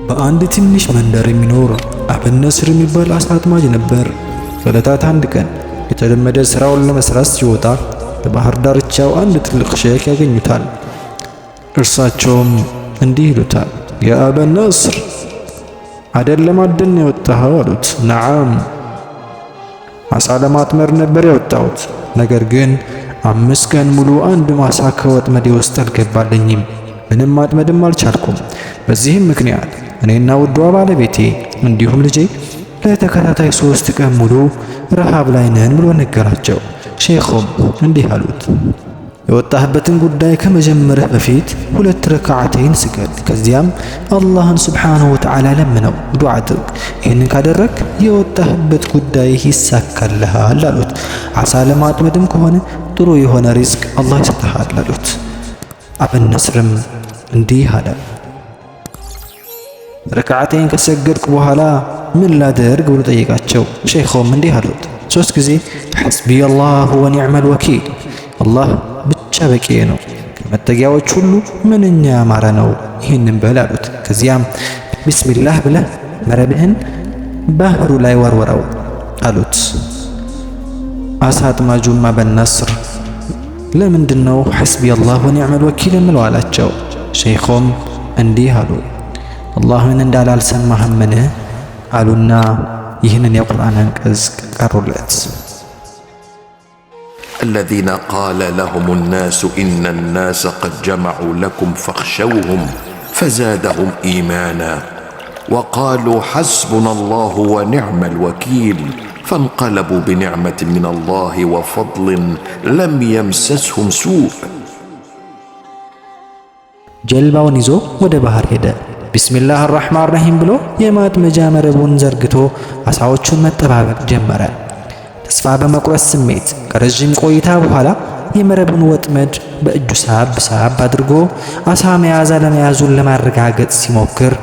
በአንድ ትንሽ መንደር የሚኖር አብን ነስር የሚባል አሳ አጥማጅ ነበር። ከዕለታት አንድ ቀን የተለመደ ስራውን ለመስራት ሲወጣ በባህር ዳርቻው አንድ ትልቅ ሼክ ያገኙታል። እርሳቸውም እንዲህ ይሉታል፣ ያ አበን ነስር አይደለም አደን የወጣኸው አሉት። ነዓም አሳ ለማጥመር ነበር የወጣሁት፣ ነገር ግን 5 ቀን ሙሉ አንድ ማሳ ከወጥመዴ ውስጥ አልገባልኝም፣ ምንም ማጥመድም አልቻልኩም። በዚህም ምክንያት እኔና ውዷ ባለቤቴ እንዲሁም ልጄ ለተከታታይ 3 ቀን ሙሉ ረሃብ ላይ ነን ብሎ ነገራቸው። ሼኹም እንዲህ አሉት፣ የወጣህበትን ጉዳይ ከመጀመርህ በፊት 2 ረካዓተይን ስገድ፣ ከዚያም አላህን ሱብሓነሁ ወተዓላ ለምነው ዱዓ አድርግ። ይህንን ካደረግ የወጣህበት ጉዳይ ይሳካልሃል አሉት። አሳ ለማጥመድም ከሆነ ጥሩ የሆነ ሪዝቅ አላህ ይሰጥሃል አሉት። አብን ነስርም እንዲህ አለ፣ ረካዓተይን ከሰገድኩ በኋላ ምን ላደርግ ብሎ ጠየቃቸው። ሼኹም እንዲህ አሉት፣ 3 ጊዜ ሐስቢየላሁ ወኒዕመል ወኪል፣ አላህ ብቻ በቂ ነው፣ ከመጠጊያዎች ሁሉ ምንኛ ያማረ ነው፣ ይህንን በል አሉት። ከዚያም ቢስሚላህ ብለህ መረብህን ባህሩ ላይ ወርወረው አሉት። አሳ አጥማጁም አበን ነስር ለምንድነው ሐስቢየላሁ ወኒዕመል ወኪል የምለው አላቸው። ሼኹም እንዲህ አሉ፣ አላህን እንዳለ አልሰማህምን አሉና ይህንን የቁርአን አንቀጽ ቀሩለት። الذين قال لهم الناس إن الناس قد جمعوا لكم فاخشوهم فزادهم إيمانا وقالوا حسبنا الله ونعم الوكيل فانقلبوا بنعمة من الله وفضل لم يمسسهم سوء. ጀልባውን ይዞ ወደ ባህር ሄደ። ቢስሚላህ አርራህማን ረሂም ብሎ የማጥመጃ መረቡን ዘርግቶ አሳዎቹን መጠባበቅ ጀመረ። ተስፋ በመቁረጥ ስሜት ከረዥም ቆይታ በኋላ የመረቡን ወጥመድ በእጁ ሳብ አድርጎ አሳ መያዝ አለመያዙን ለማረጋገጥ ሲሞክር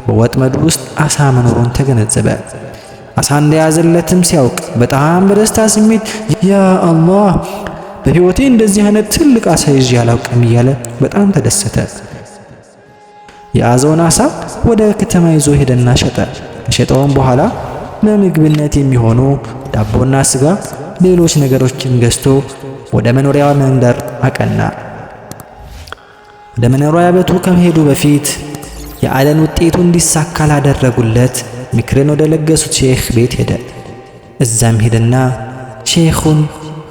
በወጥመዱ ውስጥ አሳ መኖሩን ተገነዘበ። አሳ እንደያዘለትም ሲያውቅ በጣም በደስታ ስሜት ያ አላህ በሕይወቴ እንደዚህ አይነት ትልቅ አሳ ይዤ አላውቅም እያለ በጣም ተደሰተ። የያዘውን አሳ ወደ ከተማ ይዞ ሄደና ሸጠ። ከሸጠውም በኋላ ለምግብነት የሚሆኑ ዳቦና ስጋ፣ ሌሎች ነገሮችን ገዝቶ ወደ መኖሪያው መንደር አቀና። ወደ መኖሪያ ቤቱ ከመሄዱ በፊት የአደን ውጤቱ እንዲሳካ ላደረጉለት ምክርን ወደ ለገሱት ሼኽ ቤት ሄደ። እዛም ሄደና ሼኹን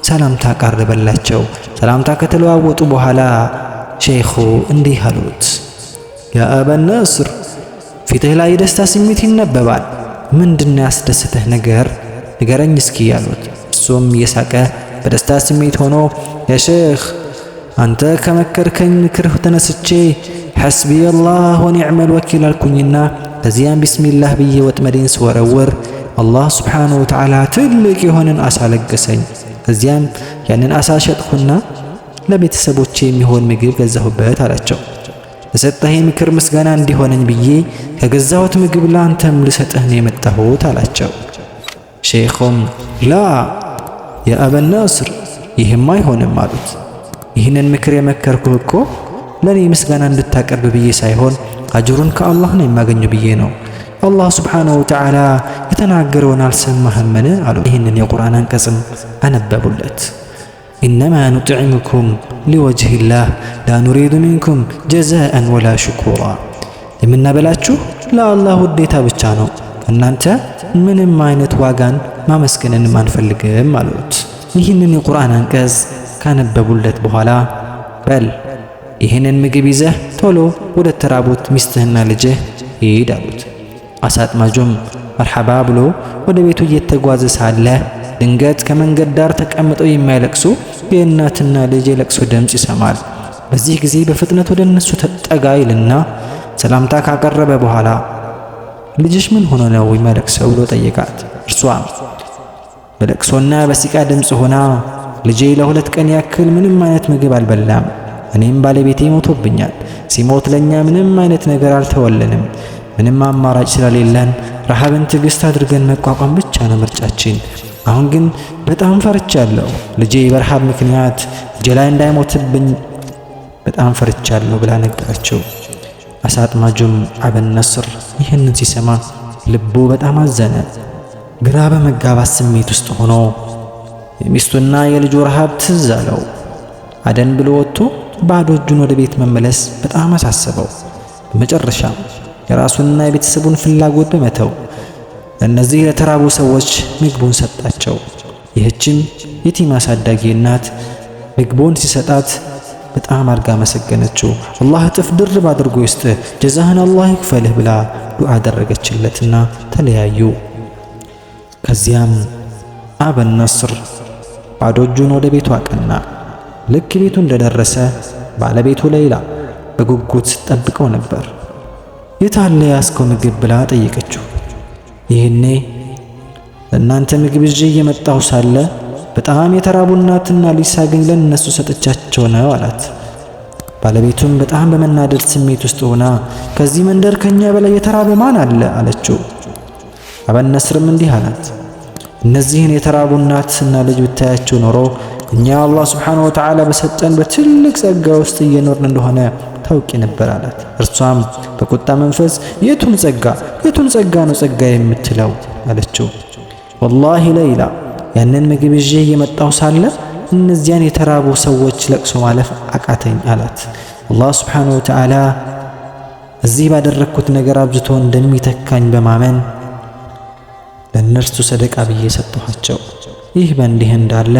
ሰላምታ ቀረበላቸው። ሰላምታ ከተለዋወጡ በኋላ ሼኹ እንዲህ አሉት፣ ያ አበን ነስር ፊትህ ላይ የደስታ ስሜት ይነበባል። ምንድነው ያስደሰተህ ነገር ንገረኝ እስኪ አሉት። እሱም እየሳቀ በደስታ ስሜት ሆኖ ያ ሼኽ አንተ ከመከርከኝ ምክር ተነስቼ ሐስቢየላህ ወኒዕመል ወኪል አልኩኝና ከዚያም ቢስሚላህ ብዬ ወጥመዴን ስወረውር አላህ ሱብሓነሁ ወተዓላ ትልቅ የሆነን አሳ ለገሰኝ። ከዚያም ያንን አሳ ሸጥኩና ለቤተሰቦቼ የሚሆን ምግብ ገዛሁበት አላቸው። ለሰጠኸኝ ምክር ምስጋና እንዲሆነኝ ብዬ ከገዛሁት ምግብ ለአንተም ልሰጥህ ነው የመጣሁት አላቸው። ሼኹም ላ የአበን ነስር ይህም አይሆንም አሉት። ይህንን ምክር የመከርኩህ እኮ ለኔ ምስጋና እንድታቀርብ ብዬ ሳይሆን አጅሩን ከአላህ ነው የማገኘው ብዬ ነው። አላህ ሱብሓነሁ ወተዓላ የተናገረውን አልሰማህምን አሉ። ይህንን የቁርአን አንቀጽም አነበቡለት። ኢነማ ኑጥዕሙኩም ሊወጅሂላህ ላ ኑሪዱ ሚንኩም ጀዛአን ወላ ሽኩራ፣ የምናበላችሁ ለአላህ ውዴታ ብቻ ነው፣ ከእናንተ ምንም አይነት ዋጋን ማመስገንንም አንፈልግም አሉት። ይህንን የቁርአን አንቀጽ ካነበቡለት በኋላ በል ይህንን ምግብ ይዘህ ቶሎ ወደ ተራቡት ሚስትህና ልጅህ ሂድ አሉት። አሳ አጥማጁም መርሐባ ብሎ ወደ ቤቱ እየተጓዘ ሳለ ድንገት ከመንገድ ዳር ተቀምጠው የሚያለቅሱ የእናትና ልጅ የለቅሶ ድምፅ ይሰማል። በዚህ ጊዜ በፍጥነት ወደ እነሱ ተጠጋ ይልና ሰላምታ ካቀረበ በኋላ ልጅሽ ምን ሆኖ ነው የሚያለቅሰው ብሎ ጠየቃት። እርሷም በለቅሶና በሲቃ ድምፅ ሆና ልጄ ለ2 ቀን ያክል ምንም አይነት ምግብ አልበላም፣ እኔም ባለቤቴ ሞቶብኛል፣ ሲሞት ለኛ ምንም አይነት ነገር አልተወለንም፣ ምንም አማራጭ ስለሌለን ረሃብን ትዕግስት አድርገን መቋቋም ብቻ ነው ምርጫችን። አሁን ግን በጣም ፈርቻለሁ። ልጄ በረሃብ ምክንያት እጄ ላይ እንዳይሞትብኝ በጣም ፈርቻለሁ ብላ ነገረችው። አሳ አጥማጁም አበን ነስር ይህንን ሲሰማ ልቡ በጣም አዘነ። ግራ በመጋባት ስሜት ውስጥ ሆኖ የሚስቱና የልጁ ረሃብ ትዝ አለው። አደን ብሎ ወጥቶ ባዶ እጁን ወደ ቤት መመለስ በጣም አሳሰበው። በመጨረሻም የራሱንና የቤተሰቡን ፍላጎት በመተው ለእነዚህ ለተራቡ ሰዎች ምግቡን ሰጣቸው። ይህችም የቲም አሳዳጊ እናት ምግቡን ሲሰጣት በጣም አርጋ መሰገነችው። አላህ እጥፍ ድርብ አድርጎ ይስጥህ፣ ጀዛህን አላህ ይክፈልህ ብላ ዱዓ አደረገችለትና ተለያዩ። ከዚያም አበን ነስር ባዶ እጁን ወደ ቤቱ አቀና። ልክ ቤቱ እንደደረሰ ባለቤቱ ሌይላ በጉጉት ስትጠብቀው ነበር። የታለ ያስከው ምግብ ብላ ጠየቀችው። ይህኔ ለእናንተ ምግብ ይዤ እየመጣሁ ሳለ በጣም የተራቡ እናትና ልጅ ሳገኝ ለእነሱ ሰጥቻቸው ነው አላት። ባለቤቱም በጣም በመናደድ ስሜት ውስጥ ሆና ከዚህ መንደር ከኛ በላይ የተራበ ማን አለ አለችው። አበን ነስርም እንዲህ አላት፣ እነዚህን የተራቡ እናትና ልጅ ብታያቸው ኖሮ እኛ አላህ ሱብሓነሁ ወተዓላ በሰጠን በትልቅ ጸጋ ውስጥ እየኖርን እንደሆነ ታውቂ ነበር አላት። እርሷም በቁጣ መንፈስ የቱን ጸጋ ነው ጸጋ የምትለው አለችው። ወላሂ ሌይላ ያንን ምግብ ይዤ እየመጣሁ ሳለ እነዚያን የተራቡ ሰዎች ለቅሶ ማለፍ አቃተኝ አላት። አላህ ሱብሓነሁ ወተዓላ እዚህ ባደረግኩት ነገር አብዝቶ እንደሚተካኝ በማመን ለእነርሱ ሰደቃ ብዬ ሰጠኋቸው። ይህ በእንዲህ እንዳለ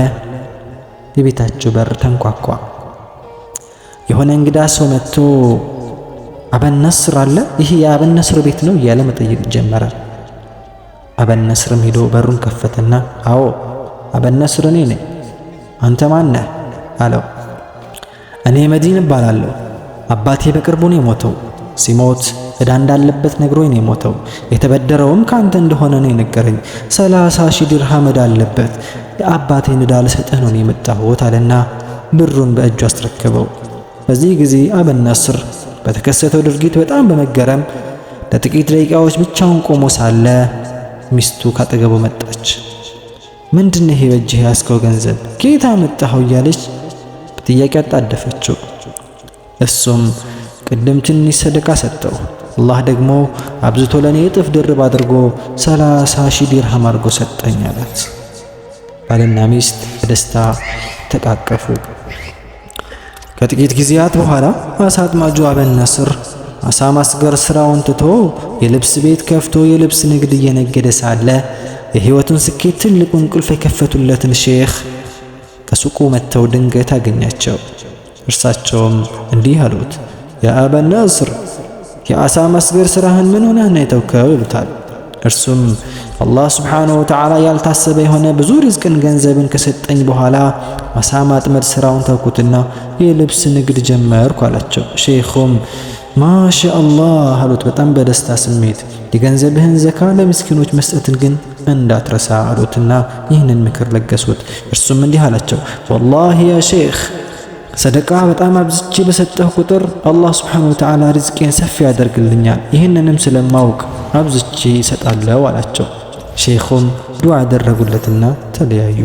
የቤታቸው በር ተንኳኳ። የሆነ እንግዳ ሰው መጥቶ አበን ነስር አለ? ይህ የአበን ነስር ቤት ነው እያለ መጠየቅ ጀመረ። አበን ነስርም ሄዶ በሩን ከፈተና አዎ አበን ነስር እኔ ነኝ፣ አንተ ማን ነህ አለው። እኔ መዲን እባላለሁ። አባቴ በቅርቡ ነው የሞተው። ሲሞት ዕዳ እንዳለበት ነግሮኝ ነው የሞተው። የተበደረውም ካንተ እንደሆነ ነው የነገረኝ። 30,000 ድርሃም ዕዳ አለበት። የአባቴን ዕዳ ልሰጥህ ነው የመጣሁት አለና ብሩን በእጁ አስረከበው። በዚህ ጊዜ አበን ነስር በተከሰተው ድርጊት በጣም በመገረም ለጥቂት ደቂቃዎች ብቻውን ቆሞ ሳለ ሚስቱ ካጠገቡ መጣች። ምንድነው ይሄ በእጅህ ያስከው ገንዘብ ከየት አመጣኸው እያለች በጥያቄ አጣደፈችው። እሱም ቅድም ትንሽ ሰደቃ ሰጠው፣ አላህ ደግሞ አብዝቶ ለኔ እጥፍ ድርብ አድርጎ 30,000 ድርሃም አድርጎ ሰጠኝ አላት። ባልና ሚስት በደስታ ተቃቀፉ። ከጥቂት ጊዜያት በኋላ አሳ አጥማጁ አበን ነስር አሳ ማስገር ስራውን ትቶ የልብስ ቤት ከፍቶ የልብስ ንግድ እየነገደ ሳለ የህይወቱን ስኬት ትልቁን ቁልፍ የከፈቱለትን ሼኽ ከሱቁ መጥተው ድንገት አገኛቸው። እርሳቸውም እንዲህ አሉት፣ የአበን ነስር የአሳ ማስገር ስራህን ምን ሆነህ ነው የተውከው ይሉታል። እርሱም አላህ ሱብሓነሁ ወተዓላ ያልታሰበ የሆነ ብዙ ሪዝቅን ገንዘብን ከሰጠኝ በኋላ አሳ ማጥመድ ስራውን ተውኩትና የልብስ ንግድ ጀመርኩ አላቸው። ሼኹም ማሻአላህ አሉት በጣም በደስታ ስሜት። የገንዘብህን ዘካ ለምስኪኖች መስጠትን ግን እንዳትረሳ አሉትና ይህንን ምክር ለገሱት። እርሱም እንዲህ አላቸው፣ ወላሂ ያ ሼኽ ሰደቃ በጣም አብዝቼ በሰጠሁ ቁጥር አላህ ሱብሓነሁ ወተዓላ ሪዝቄን ሰፊ ያደርግልኛል። ይህንንም ስለማውቅ አብዝቼ ይሰጣለሁ አላቸው። ሼኹም ዱዓ አደረጉለትና ተለያዩ።